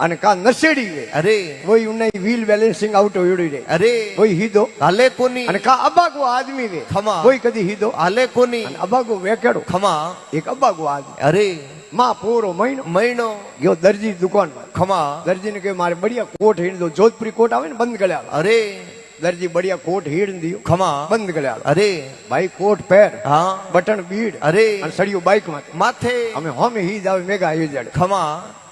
અને કા નશેડી વે अरे वही उन्हें व्हील बैलेंसिंग आउट होड़ी रे अरे वही हीदो हाले कोनी અને કા અબાગો આદમી વે ખમા वही कदी हीदो हाले कोनी અને અબાગો વેકેડો खमा એક અબાગો આદમી अरे માં પૂરો મહિનો महीनो ગયો દરજી દુકાનમાં खमा દરજી ને કે મારે બઢિયા કોટ હીણ દો જોધપુરી કોટ આવે ને બંધ ગળ્યા अरे દરજી બઢિયા કોટ હીણ દિયો खमा બંધ ગળ્યા अरे ભાઈ કોટ પહેર हाँ બટન બીડ अरे અને સળિયો બાઈક માં माथे અમે હોમે હીજ આવે મેગા હીજ જડે खमा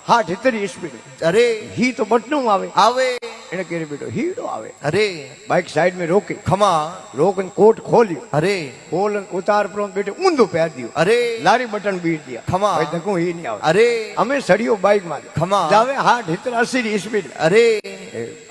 હા ઠીતરી સ્પીડ अरे ही तो बटनों आवे आवे એને કે બેટો હીડો આવે अरे બાઈક સાઈડ में रोकी खमा रोकन कोट खोलियो अरे खोलन उतार पर बेटे ऊंधो पैर दियो अरे लारी बटन बीट दिया खमा भाई धक्को ही नहीं आवे अरे અમે સડિયો બાઈક માં खमा જાવે હા ઠીતર 80 ની સ્પીડ अरे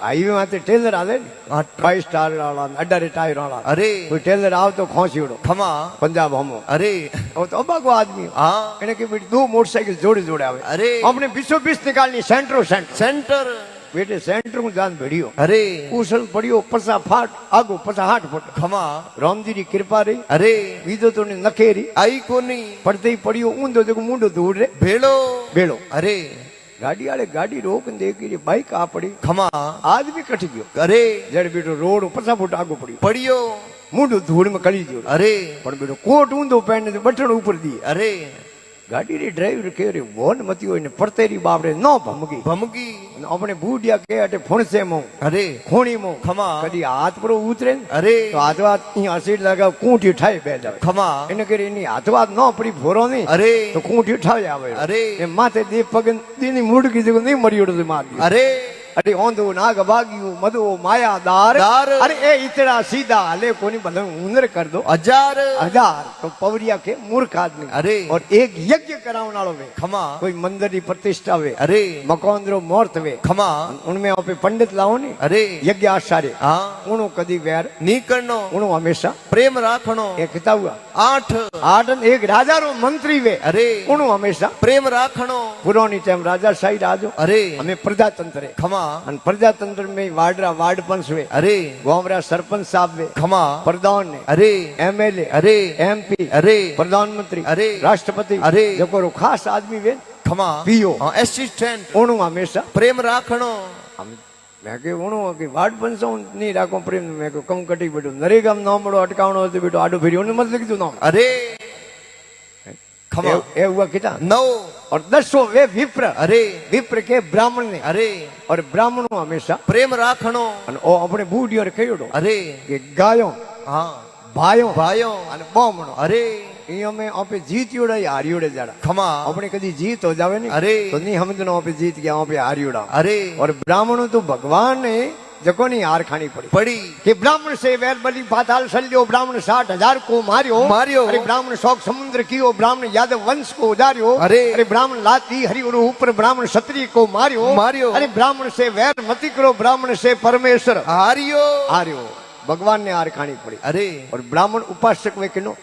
હાઈવે માં ટેલર આવે ને हाँ, 5 સ્ટાર વાળા 18 ટાયર વાળા अरे કોઈ ટેલર આવ તો ખોંચીડો खमा પંજાબ હમો अरे वो तो अबागो आदमी हाँ એને કે બેટી दो मोटरसाइकिल जोड़े जोड़े आवे अरे हमने 20 निकालनी सेंटर सेंटर सेंटर बेटे सेंटर में जान भेड़ियो अरे उछल पड़ियो पसा फाट आगो पसा हाट फट खमा राम जी की कृपा रही अरे बीजो तो ने नखेरी आई कोनी पड़ते ही पड़ियो ऊंधो देखो मुंडो दूर रे भेड़ो बेड़ो अरे गाड़ी वाले गाड़ी रोक देखी बाइक आ पड़ी खमा आदमी कट गयो अरे जड़ बेटो रोड पसा फुट आगो पड़ी पड़ियो मुंडो धूड़ में कली जो अरे पर बेटो कोट ऊंधो पहने तो बटन ऊपर दिए अरे गाड़ी रे ड्राइवर के रे वोन मती होय ने पड़तेरी बापरे नो भमगी भमगी अपने बूढ़िया के अटे फुणसे मो अरे खोणी मो खमा कदी हाथ पर उतरे ने अरे तो हाथवात यहाँ सीट लगा कूंठी ठाई बे जावे खमा એને કરી એની હાથવાત ન પડી ભોરો નહીં अरे તો કૂંઠી ઠાવી આવે અરે. એ માથે દે પગન દીની મુડકી જેવું નહીં મર્યો તો માર દીધો. अरे અરે ઓંધો નાગ ભાગ્યું મદો માયા દાર દાર. અરે એ ઈતડા સીધા હલે કોની બધું ઉંદર કર દો 1000 तो पवरिया के मूर्ख आदमी अरे और एक यज्ञ कराने वालों में खमा कोई मंदिर की प्रतिष्ठा वे अरे मकौंद्रो मोर्त वे खमा उनमें आपे पंडित लाओ ने अरे यज्ञ आचार्य हाँ उनो कदी वैर नी करनो उनो हमेशा प्रेम राखनो एक किता हुआ 8 आठ एक राजा रो मंत्री वे अरे उनो हमेशा प्रेम राखनो पुरानी टाइम राजा शाही राजो अरे हमें प्रजातंत्र है खमा અને પ્રજાતંત્ર में વાર્ડ पंच वे अरे गांवरा सरपंच साहब वे खमा प्रधान ने अरे एमएलए अरे एमपी अरे प्रधानमंत्री अरे राष्ट्रपति अरे जको खास आदमी वे खमा पीओ असिस्टेंट उणु हमेशा प्रेम राखनो मैं के उणु के वार्ड पंच नहीं राखो प्रेम मैं को कम कटी बेटो नरेगा में नाम अटकावणो तो बेटो आडो फेरी उन्हें मत लिख दो नाम अरे खमा ए हुआ कितना 9 और 10 वे विप्र अरे विप्र के ब्राह्मण ने अरे और ब्राह्मणों हमेशा प्रेम राखनो અને ઓ આપણે બુઢિયો કહેડો अरे કે ગાયો हाँ ભાયો भाइयों અને બોમણો अरे એ અમે આપે જીત્યોડા હાર્યોડે જાડા खमा આપણે કદી જીત हो जावे ने अरे तो नहीं समझनो आपे जीत गया आपे हार्योड़ा अरे और ब्राह्मणों तो भगवान ने जको नहीं हार खानी पड़ी पड़ी कि ब्राह्मण से वैर बलि पाताल सल्यो ब्राह्मण 60,000 को मारियो मारियो। अरे ब्राह्मण शोक समुद्र कियो ब्राह्मण यादव वंश को उजारियो अरे। अरे ब्राह्मण लाती हरि और ऊपर ब्राह्मण क्षत्रिय को मारियो मारियो। अरे ब्राह्मण से वैर मति करो ब्राह्मण से परमेश्वर हारियो हारियो भगवान ने हार खानी पड़ी अरे और ब्राह्मण उपासक वे किनो